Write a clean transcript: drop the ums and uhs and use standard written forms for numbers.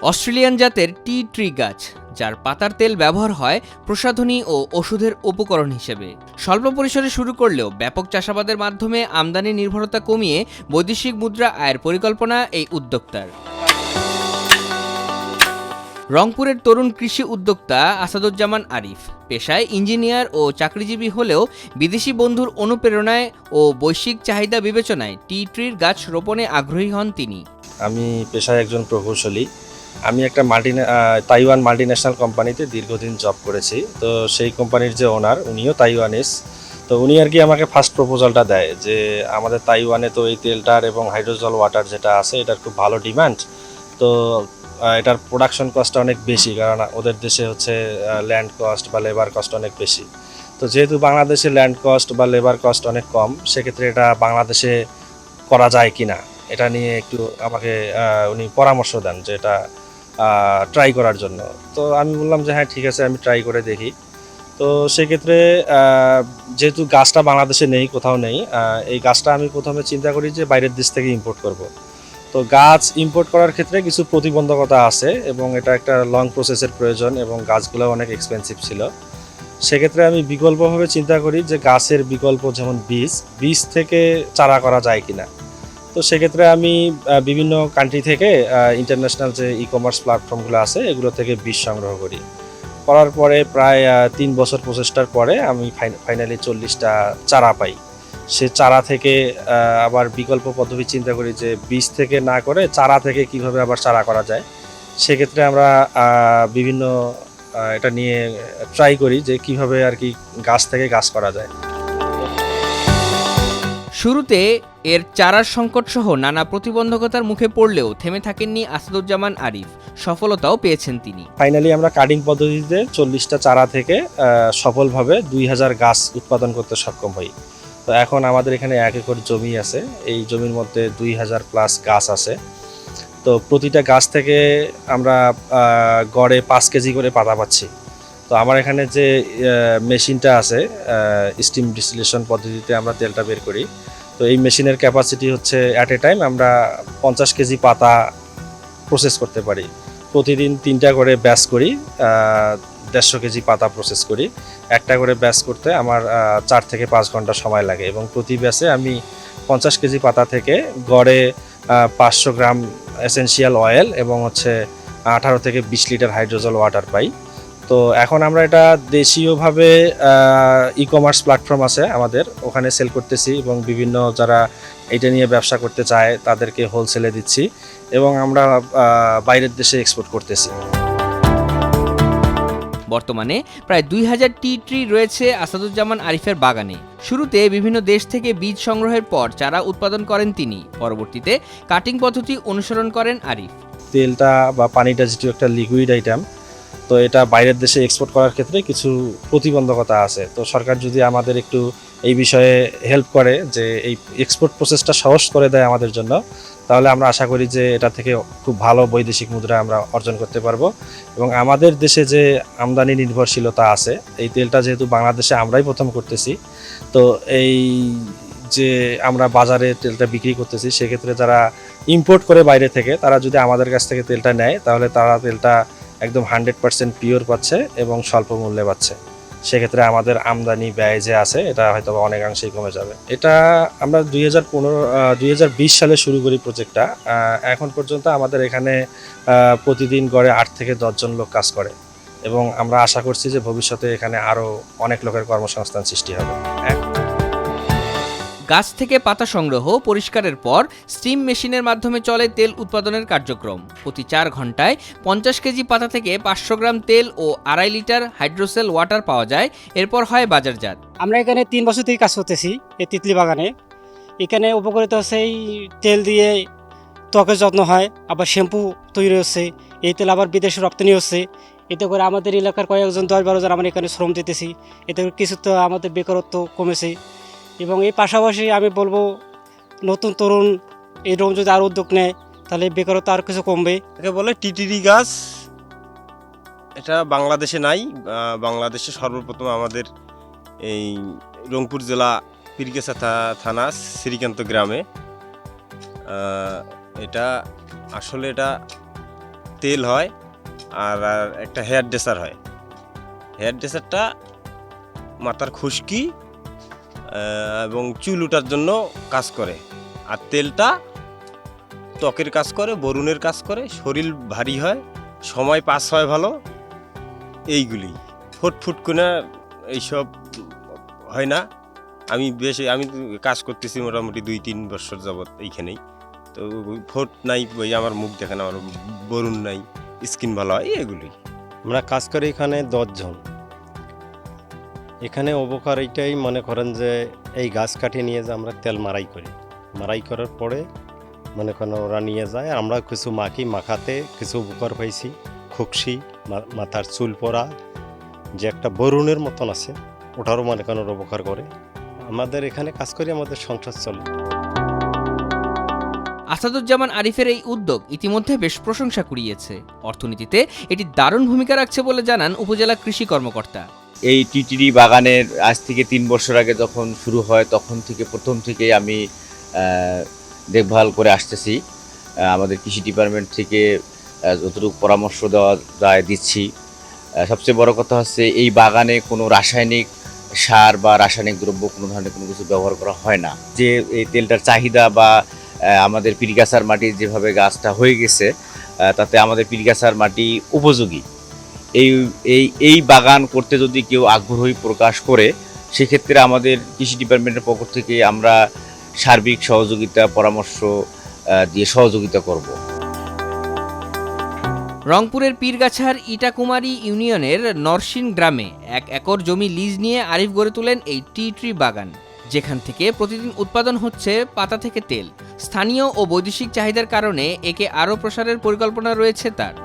Australian জাতের tea tree গাছ, যার পাতার তেল ব্যবহার হয় প্রসাধনী ও ওষুধের উপকরণ হিসেবে। স্বল্প পরিসরে শুরু করলেও ব্যাপক চাষাবাদের মাধ্যমে আমদানি নির্ভরতা কমিয়ে বৈদেশিক মুদ্রা আয়ের পরিকল্পনা এই উদ্যোক্তার। রংপুরের তরুণ কৃষি উদ্যোক্তা আসাদুজ্জামান আরিফ পেশায় ইঞ্জিনিয়ার ও চাকরিজীবী হলেও বিদেশি বন্ধুর অনুপ্রেরণায় ও বৈশ্বিক চাহিদা বিবেচনায় টি ট্রির গাছ রোপণে আগ্রহী হন তিনি। আমি পেশায় একজন প্রকৌশলী। আমি একটা তাইওয়ান মাল্টিন্যাশনাল কোম্পানিতে দীর্ঘদিন জব করেছি। তো সেই কোম্পানির যে ওনার, উনিও তাইওয়ানিস। তো উনি আর কি আমাকে ফার্স্ট প্রপোজালটা দেয় যে আমাদের তাইওয়ানে তো এই তেলটার এবং হাইড্রোজল ওয়াটার যেটা আছে এটার খুব ভালো ডিমান্ড। তো এটার প্রোডাকশন কস্টটা অনেক বেশি, কারণ ওদের দেশে হচ্ছে ল্যান্ড কস্ট বা লেবার কস্ট অনেক বেশি। তো যেহেতু বাংলাদেশে ল্যান্ড কস্ট বা লেবার কস্ট অনেক কম, সেক্ষেত্রে এটা বাংলাদেশে করা যায় কিনা এটা নিয়ে একটু আমাকে উনি পরামর্শ দেন যে এটা ট্রাই করার জন্য। তো আমি বললাম যে হ্যাঁ ঠিক আছে, আমি ট্রাই করে দেখি। তো সেক্ষেত্রে যেহেতু গাছটা বাংলাদেশে নেই, কোথাও নেই, এই গাছটা আমি প্রথমে চিন্তা করি যে বাইরের দেশ থেকে ইম্পোর্ট করব। তো গাছ ইম্পোর্ট করার ক্ষেত্রে কিছু প্রতিবন্ধকতা আছে এবং এটা একটা লং প্রসেসের প্রয়োজন এবং গাছগুলো অনেক এক্সপেন্সিভ ছিল। সেক্ষেত্রে আমি বিকল্পভাবে চিন্তা করি যে গাছের বিকল্প যেমন বীজ থেকে চারা করা যায় কিনা। তো সেক্ষেত্রে আমি বিভিন্ন কান্ট্রি থেকে ইন্টারন্যাশনাল যে ই কমার্স প্ল্যাটফর্মগুলো আছে এগুলো থেকে বীজ সংগ্রহ করার পরে প্রায় 3 বছর প্রচেষ্টার পরে আমি ফাইনালি 40টা চারা পাই। সে চারা থেকে আবার বিকল্প পদ্ধতি চিন্তা করি যে বীজ থেকে না করে চারা থেকে কিভাবে আবার চারা করা যায়। সেক্ষেত্রে আমরা বিভিন্ন এটা নিয়ে ট্রাই করি যে কিভাবে আর কি গাছ থেকে গাছ করা যায়। শুরুতে এর চারার সংকট সহ নানা প্রতিবন্ধকতার মুখে পড়লেও থেমে থাকেননি আসাদুজ্জামান আরিফ, সফলতাও পেয়েছেন তিনি। ফাইনালি আমরা কাটিং পদ্ধতিতে 40টা চারা থেকে সফলভাবে 2000 গাছ উৎপাদন করতে সক্ষম হই। তো এখন আমাদের এখানে 1 একর জমি আছে, এই জমির মধ্যে 2000 প্লাস গাছ আছে। তো প্রতিটা গাছ থেকে আমরা গড়ে 5 কেজি করে পাতা পাচ্ছি। তো আমার এখানে যে মেশিনটা আছে, স্টিম ডিস্টিলেশন পদ্ধতিতে আমরা তেলটা বের করি। তো এই মেশিনের ক্যাপাসিটি হচ্ছে অ্যাট এ টাইম আমরা 50 কেজি পাতা প্রসেস করতে পারি। প্রতিদিন 3টা করে ব্যাচ করি, 150 কেজি পাতা প্রসেস করি। একটা করে ব্যাচ করতে আমার 4 থেকে 5 ঘন্টা সময় লাগে এবং প্রতি ব্যাচে আমি 50 কেজি পাতা থেকে গড়ে 500 গ্রাম এসেনশিয়াল অয়েল এবং হচ্ছে 18 থেকে 20 লিটার হাইড্রোজল ওয়াটার পাই। তো এখন আমরা এটা দেশীয়ভাবে ই কমার্স প্ল্যাটফর্ম আছে আমাদের, ওখানে সেল করতেছি এবং বিভিন্ন যারা এটা নিয়ে ব্যবসা করতে চায় তাদেরকে হোলসেলে দিচ্ছি এবং আমরা বাইরের দেশে এক্সপোর্ট করতেছি। বর্তমানে প্রায় 2000 টি ট্রি রয়েছে আসাদুজ্জামান আরিফের বাগানে। শুরুতে বিভিন্ন দেশ থেকে বীজ সংগ্রহের পর চারা উৎপাদন করেন তিনি, পরবর্তীতে কাটিং পদ্ধতি অনুসরণ করেন আরিফ। তেলটা বা পানিটা যেটি একটা লিকুইড আইটেম, তো এটা বাইরের দেশে এক্সপোর্ট করার ক্ষেত্রে কিছু প্রতিবন্ধকতা আছে। তো সরকার যদি আমাদের একটু এই বিষয়ে হেল্প করে, যে এই এক্সপোর্ট প্রসেসটা সহজ করে দেয় আমাদের জন্য, তাহলে আমরা আশা করি যে এটা থেকে খুব ভালো বৈদেশিক মুদ্রা আমরা অর্জন করতে পারবো। এবং আমাদের দেশে যে আমদানি নির্ভরশীলতা আছে, এই তেলটা যেহেতু বাংলাদেশে আমরাই প্রথম করতেছি, তো এই যে আমরা বাজারে তেলটা বিক্রি করতেছি, সেক্ষেত্রে যারা ইম্পোর্ট করে বাইরে থেকে তারা যদি আমাদের কাছ থেকে তেলটা নেয়, তাহলে তারা তেলটা একদম 100% পিওর পাচ্ছে এবং স্বল্প মূল্যে পাচ্ছে। সেক্ষেত্রে আমাদের আমদানি ব্যয় যে আছে এটা হয়তো অনেকাংশেই কমে যাবে। এটা আমরা 2020 সালে শুরু করি প্রজেক্টটা। এখন পর্যন্ত আমাদের এখানে প্রতিদিন গড়ে 8 থেকে 10 জন লোক কাজ করে এবং আমরা আশা করছি যে ভবিষ্যতে এখানে আরও অনেক লোকের কর্মসংস্থান সৃষ্টি হবে। গাছ থেকে পাতা সংগ্রহ, পরিষ্কারের পর স্টিম মেশিনের মাধ্যমে চলে তেল উৎপাদনের কার্যক্রম। প্রতি 4 ঘন্টায় 50 কেজি পাতা থেকে 500 গ্রাম তেল ও 2.5 লিটার হাইড্রোসেল ওয়াটার পাওয়া যায়। এরপর হয় বাজারজাত। আমরা এখানে 3 বছর থেকে কাজ করতেছি এই তিতলি বাগানে। এখানে উপকৃত হচ্ছে এই তেল দিয়ে ত্বকের যত্ন হয়, আবার শ্যাম্পু তৈরি হচ্ছে, এই তেল আবার বিদেশে রপ্তানি হচ্ছে। এতে করে আমাদের এলাকার কয়েকজন 10-12 জন আমরা এখানে শ্রম দিতেছি। এতে করে কিছু তো আমাদের বেকারত্ব কমেছে এবং এই পাশাপাশি আমি বলবো নতুন তরুণ এরকম যদি আরও উদ্যোগ নেয় তাহলে বেকারত্ব আর কিছু কমবে। একে বলে টিটিরি গাছ। এটা বাংলাদেশে নাই, বাংলাদেশে সর্বপ্রথম আমাদের এই রংপুর জেলা পীরগেছা থানা শ্রীকান্ত গ্রামে। এটা আসলে এটা তেল হয় আর আর একটা হেয়ার ড্রেসার হয়। হেয়ার ড্রেসারটা মাথার খুশকি এবং চুল ওঠার জন্য কাজ করে, আর তেলটা ত্বকের কাজ করে, বরুণের কাজ করে, শরীর ভারী হয়, সময় পাস হয় ভালো। এইগুলি ফুটফুট করে এইসব হয় না। আমি কাজ করতেছি মোটামুটি 2-3 বছর যাবৎ এইখানেই। তো ফোট নাই, ওই আমার মুখ দেখেন, আমার বরুণ নাই, স্কিন ভালো হয়, এগুলি। আমরা কাজ করি এখানে 10 জন। এখানে উপকার এইটাই মনে করেন যে এই গাছ কাটিয়ে নিয়ে যে আমরা তেল মারাই করি, মারাই করার পরে মনে করেন ওরা নিয়ে যায়, আর আমরা কিছু মাখাতে কিছু উপকার পাইছি। খুকসি, মাথার চুল পড়া, যে একটা বরুণের মতন আছে, ওটারও মনে করেন ওরা উপকার করে। আমাদের এখানে কাজ করি, আমাদের সংসার চলে। আসাদুজ্জামান আরিফের এই উদ্যোগ ইতিমধ্যে বেশ প্রশংসা কুড়িয়েছে। অর্থনীতিতে এটি দারুণ ভূমিকা রাখছে বলে জানান উপজেলা কৃষি কর্মকর্তা। এই টিটিডি বাগানের আজ থেকে 3 বছর আগে যখন শুরু হয়, তখন থেকে প্রথম থেকেই আমি দেখভাল করে আসতেছি। আমাদের কৃষি ডিপার্টমেন্ট থেকে যতটুকু পরামর্শ দেওয়া যায় দিচ্ছি। সবচেয়ে বড় কথা হচ্ছে এই বাগানে কোনো রাসায়নিক সার বা রাসায়নিক দ্রব্য কোনো ধরনের কোনো কিছু ব্যবহার করা হয় না। যে এই তেলটার চাহিদা বা আমাদের পীরগাছার মাটি যেভাবে গাছটা হয়ে গেছে, তাতে আমাদের পীরগাছার মাটি উপযোগী। এই বাগান করতে যদি কেউ আগ্রহী প্রকাশ করে, সেক্ষেত্রে আমাদের কৃষি ডিপার্টমেন্টের পক্ষ থেকে আমরা সার্বিক সহযোগিতা পরামর্শ দিয়ে সহযোগিতা করব। রংপুরের পীরগাছার ইটাকুমারী ইউনিয়নের নরসিন গ্রামে 1 একর জমি লিজ নিয়ে আরিফ গড়ে তোলেন এই টি ট্রি বাগান, যেখান থেকে প্রতিদিন উৎপাদন হচ্ছে পাতা থেকে তেল। স্থানীয় ও বৈদেশিক চাহিদার কারণে একে আরও প্রসারের পরিকল্পনা রয়েছে তার।